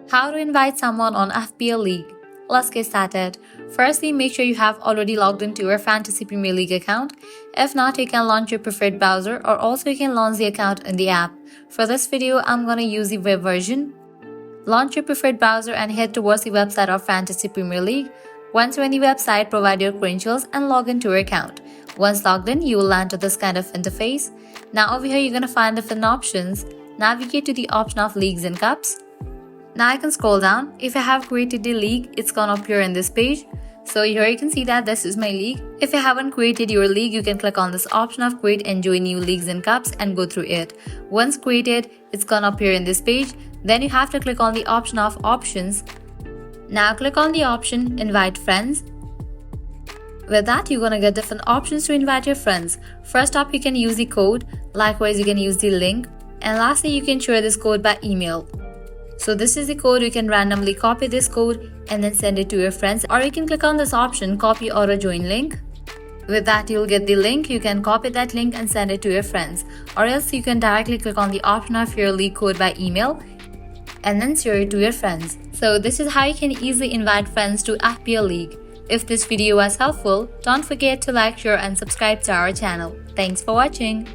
How to invite someone on FPL League. Let's get started. Firstly, make sure you have already logged into your Fantasy Premier League account. If not, you can launch your preferred browser, or also you can launch the account in the app. For this video, I'm gonna use the web version. Launch your preferred browser and head towards the website of Fantasy Premier League. Once you're on the website, provide your credentials and log into your account. Once logged in, you will land to this kind of interface. Now over here, you're gonna find different options. Navigate to the option of Leagues and Cups. Now I can scroll down. If I have created the league, it's gonna appear in this page. So here you can see that this is my league. If you haven't created your league, you can click on this option of create and join new leagues and cups and go through it. Once created, it's gonna appear in this page. Then you have to click on the option of options. Now click on the option invite friends. With that, you're gonna get different options to invite your friends. First up, you can use the code. Likewise, you can use the link. And lastly, you can share this code by email. So this is the code. You can randomly copy this code and then send it to your friends, or you can click on this option, copy or join link. With that, you'll get the link. You can copy that link and send it to your friends, or else you can directly click on the option of your league code by email and then share it to your friends. So this is how you can easily invite friends to FPL League. If this video was helpful, don't forget to like, share and subscribe to our channel. Thanks for watching.